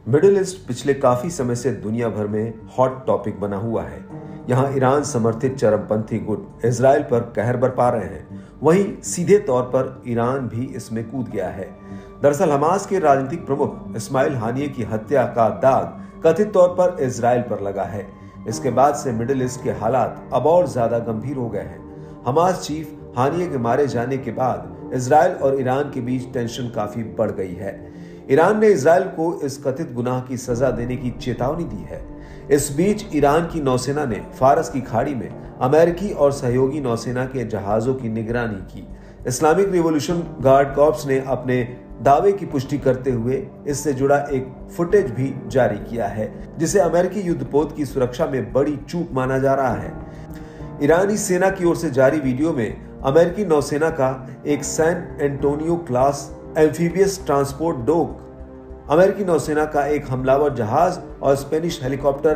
Middle east पिछले काफी समय से दुनिया भर में हॉट टॉपिक बना हुआ है। यहाँ ईरान समर्थित चरमपंथी गुट इजराइल पर कहर बरपा रहे हैं। वहीं सीधे तौर पर ईरान भी इसमें कूद गया है। दरअसल हमास के राजनीतिक प्रमुख इस्माइल हानिये की हत्या का दाग कथित तौर पर इजराइल पर लगा है। इसके बाद से मिडिल ईस्ट के हालात अब और ज्यादा गंभीर हो गए हैं। हमास चीफ हानिये के मारे जाने के बाद इजराइल और ईरान के बीच टेंशन काफी बढ़ गई है। ईरान ने इजराइल को इस कथित गुनाह की सजा देने की चेतावनी दी है। इस बीच ईरान की नौसेना ने फारस की खाड़ी में अमेरिकी और सहयोगी नौसेना के जहाजों की निगरानी की। इस्लामिक रिवॉल्यूशन गार्ड कॉर्प्स ने अपने दावे की पुष्टि करते हुए इससे जुड़ा एक फुटेज भी जारी किया है, जिसे अमेरिकी युद्धपोत की सुरक्षा में बड़ी चूक माना जा रहा है। ईरानी सेना की ओर से जारी वीडियो में अमेरिकी नौसेना का एक San Antonio class amphibious transport dock, अमेरिकी नौसेना का एक हमलावर जहाज और Spanish helicopter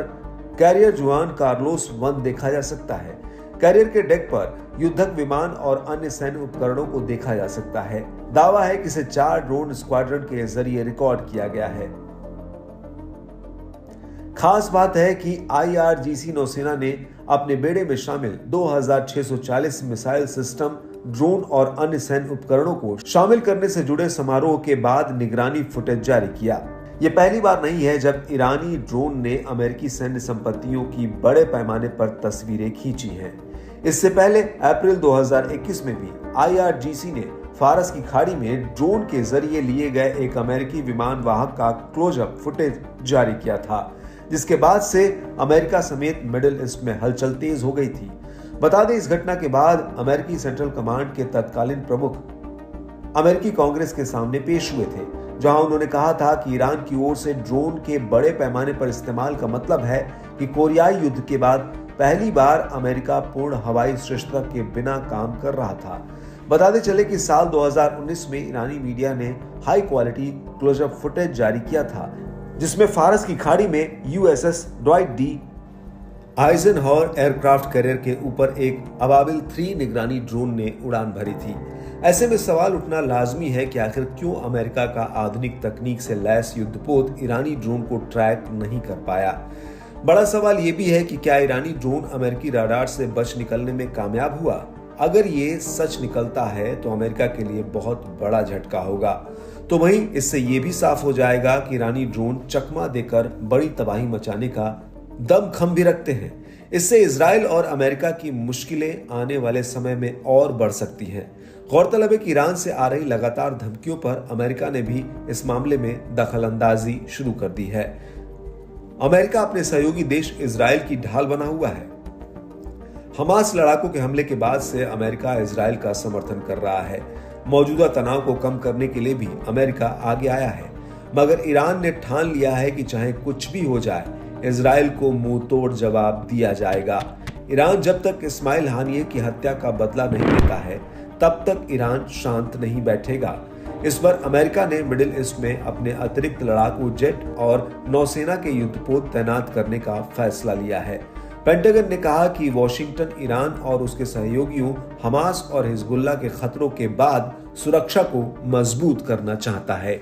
carrier Juan Carlos 1 देखा जा सकता है। कैरियर के डेक पर युद्धक विमान और अन्य सैन्य उपकरणों को देखा जा सकता है। दावा है कि इसे 4 ड्रोन स्क्वाड्रन के जरिए रिकॉर्ड किया गया है। खास बात है कि IRGC नौसेना ने अपने बेड़े में शामिल 2640 मिसाइल सिस्टम, ड्रोन और अन्य सैन्य उपकरणों को शामिल करने से जुड़े समारोह के बाद निगरानी फुटेज जारी किया। यह पहली बार नहीं है जब ईरानी ड्रोन ने अमेरिकी सैन्य संपत्तियों की बड़े पैमाने पर तस्वीरें खींची हैं। इससे पहले अप्रैल 2021 में भी IRGC ने फारस की खाड़ी में ड्रोन के जरिए लिए गए एक अमेरिकी विमान वाहक का क्लोजअप फुटेज जारी किया था, जिसके बाद से अमेरिका समेत मिडिल ईस्ट में हलचल तेज हो गई थी। बता दें, इस घटना के बाद अमेरिकी सेंट्रल कमांड के तत्कालीन प्रमुख अमेरिकी कांग्रेस के सामने पेश हुए थे, जहां उन्होंने कहा था कि ईरान की ओर से ड्रोन के बड़े पैमाने पर इस्तेमाल का मतलब है कि कोरियाई युद्ध के बाद पहली बार अमेरिका पूर्ण हवाई श्रेष्ठता के बिना काम कर रहा था। बताते चले कि साल 2019 में ईरानी मीडिया ने हाई क्वालिटी क्लोजअप फुटेज जारी किया था, जिसमें फारस की खाड़ी में USS Dwight D Eisenhower aircraft carrier के ऊपर एक अबाबिल 3 निगरानी ड्रोन ने उड़ान भरी थी। ऐसे में सवाल उठना लाजमी है कि आखिर क्यों अमेरिका का आधुनिक तकनीक से लैस युद्धपोत ईरानी ड्रोन को ट्रैक नहीं कर पाया। बड़ा सवाल यह भी है कि क्या ईरानी ड्रोन अमेरिकी रडार से बच निकलने में कामयाब हुआ। अगर ये सच निकलता है तो अमेरिका के लिए बहुत बड़ा झटका होगा। तो वहीं इससे ये भी साफ हो जाएगा कि ईरानी ड्रोन चकमा देकर बड़ी तबाही मचाने का दमखम भी रखते हैं। इससे इजराइल और अमेरिका की मुश्किलें आने वाले समय में और बढ़ सकती हैं। गौरतलब है कि ईरान से आ रही लगातार धमकियों पर अमेरिका ने भी इस मामले में दखलंदाजी शुरू कर दी है। अमेरिका अपने सहयोगी देश इजराइल की ढाल बना हुआ है। हमास लड़ाकों के हमले के बाद से अमेरिका इजराइल का समर्थन कर रहा है। मौजूदा तनाव को कम करने के लिए भी अमेरिका आगे आया है, मगर ईरान ने ठान लिया है कि चाहे कुछ भी हो जाए, इजराइल को मुंह तोड़ जवाब दिया जाएगा। ईरान जब तक इस्माइल हानिये की हत्या का बदला नहीं लेता है, तब तक ईरान शांत नहीं बैठेगा। इस पर अमेरिका ने मिडिल ईस्ट में अपने अतिरिक्त लड़ाकू जेट और नौसेना के युद्धपोत तैनात करने का फैसला लिया है। पेंटागन ने कहा कि वॉशिंगटन ईरान और उसके सहयोगियों हमास और हिजबुल्लाह के खतरों के बाद सुरक्षा को मजबूत करना चाहता है।